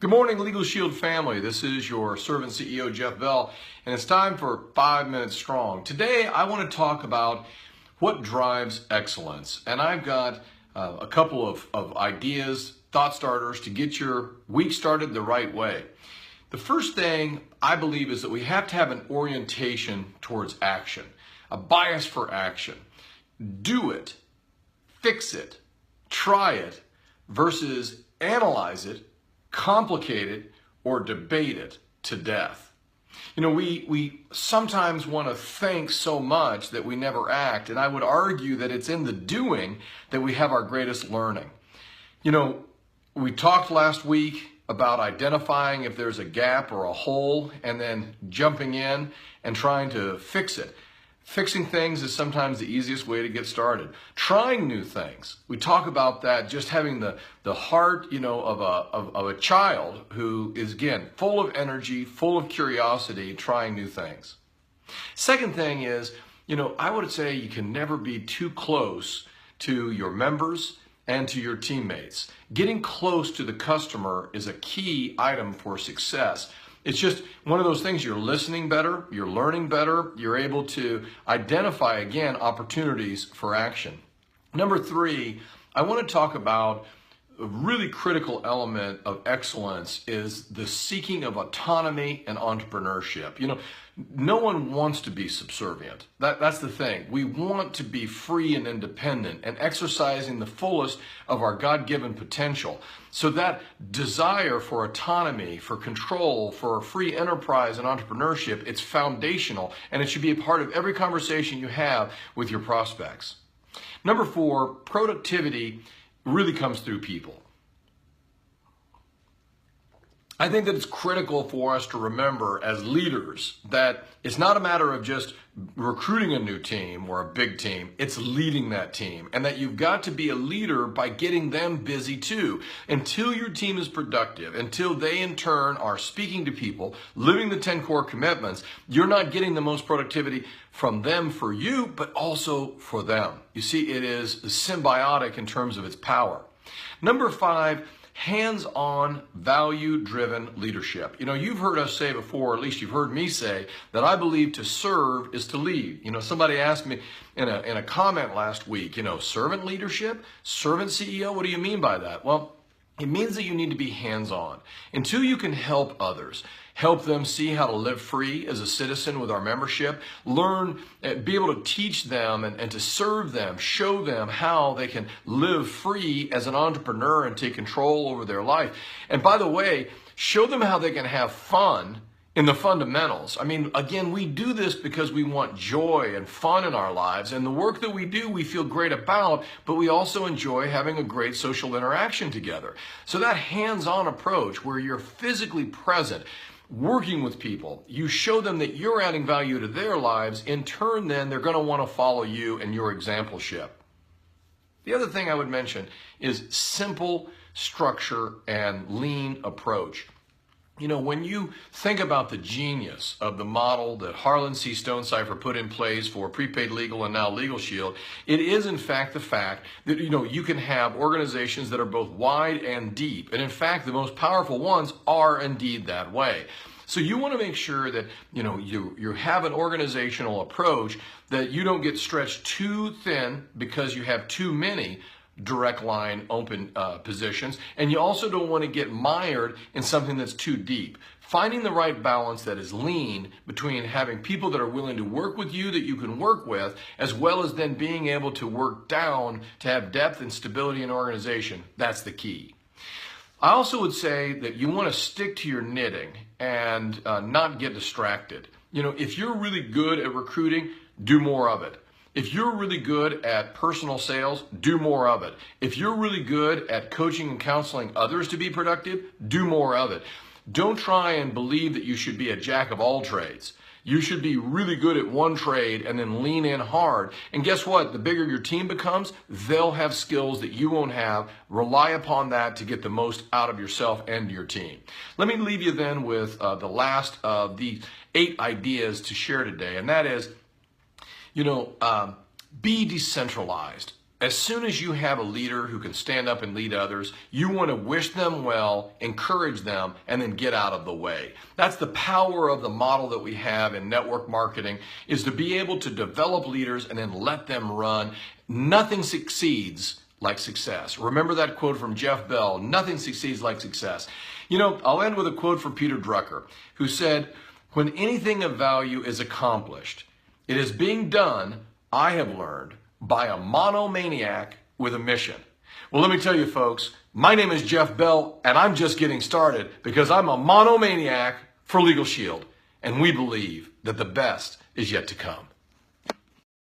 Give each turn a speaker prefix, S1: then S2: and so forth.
S1: Good morning, Legal Shield family. This is your servant CEO, Jeff Bell, and it's time for 5 Minutes Strong. Today, I want to talk about what drives excellence. And I've got a couple of ideas, thought starters to get your week started the right way. The first thing I believe is that we have to have an orientation towards action, a bias for action. Do it, fix it, try it, versus analyze it, complicate it, or debate it to death. You know, we sometimes want to think so much that we never act, and I would argue that it's in the doing that we have our greatest learning. You know, we talked last week about identifying if there's a gap or a hole and then jumping in and trying to fix it. Fixing things is sometimes the easiest way to get started. Trying new things. We talk about that, just having the heart, of a child who is, again, full of energy, full of curiosity, trying new things. Second thing is, I would say you can never be too close to your members and to your teammates. Getting close to the customer is a key item for success. It's just one of those things. You're listening better, you're learning better, you're able to identify, again, opportunities for action. Number 3, I want to talk about a really critical element of excellence is the seeking of autonomy and entrepreneurship. No one wants to be subservient. That's the thing. We want to be free and independent and exercising the fullest of our God-given potential. So that desire for autonomy, for control, for free enterprise and entrepreneurship, it's foundational, and it should be a part of every conversation you have with your prospects. Number 4, productivity really comes through people. I think that it's critical for us to remember as leaders that it's not a matter of just recruiting a new team or a big team, it's leading that team, and that you've got to be a leader by getting them busy too. Until your team is productive, until they in turn are speaking to people, living the 10 core commitments, you're not getting the most productivity from them for you, but also for them. You see, it is symbiotic in terms of its power. Number 5, hands-on, value-driven leadership. You've heard us say before, or at least you've heard me say, that I believe to serve is to lead. Somebody asked me in a comment last week, servant leadership, servant CEO, what do you mean by that? Well, it means that you need to be hands-on. Until you can help others, help them see how to live free as a citizen with our membership, learn, be able to teach them and to serve them, show them how they can live free as an entrepreneur and take control over their life. And by the way, show them how they can have fun in the fundamentals. Again, we do this because we want joy and fun in our lives, and the work that we do, we feel great about, but we also enjoy having a great social interaction together. So that hands-on approach where you're physically present, working with people, you show them that you're adding value to their lives. In turn, then, they're going to want to follow you and your exampleship. The other thing I would mention is simple structure and lean approach. When you think about the genius of the model that Harlan C. Stonecipher put in place for Prepaid Legal and now Legal Shield, it is in fact the fact that, you can have organizations that are both wide and deep. And in fact, the most powerful ones are indeed that way. So you want to make sure that, you have an organizational approach, that you don't get stretched too thin because you have too many direct line open positions, and you also don't want to get mired in something that's too deep. Finding the right balance that is lean between having people that are willing to work with you that you can work with, as well as then being able to work down to have depth and stability in organization, that's the key. I also would say that you want to stick to your knitting and not get distracted. If you're really good at recruiting, do more of it. If you're really good at personal sales, do more of it. If you're really good at coaching and counseling others to be productive, do more of it. Don't try and believe that you should be a jack of all trades. You should be really good at one trade and then lean in hard. And guess what? The bigger your team becomes, they'll have skills that you won't have. Rely upon that to get the most out of yourself and your team. Let me leave you then with the last of the 8 ideas to share today, and that is, be decentralized. As soon as you have a leader who can stand up and lead others, you want to wish them well, encourage them, and then get out of the way. That's the power of the model that we have in network marketing, is to be able to develop leaders and then let them run. Nothing succeeds like success. Remember that quote from Jeff Bell, nothing succeeds like success. You know, I'll end with a quote from Peter Drucker, who said, "When anything of value is accomplished, it is being done, I have learned, by a monomaniac with a mission." Well, let me tell you, folks, my name is Jeff Bell, and I'm just getting started because I'm a monomaniac for Legal Shield, and we believe that the best is yet to come.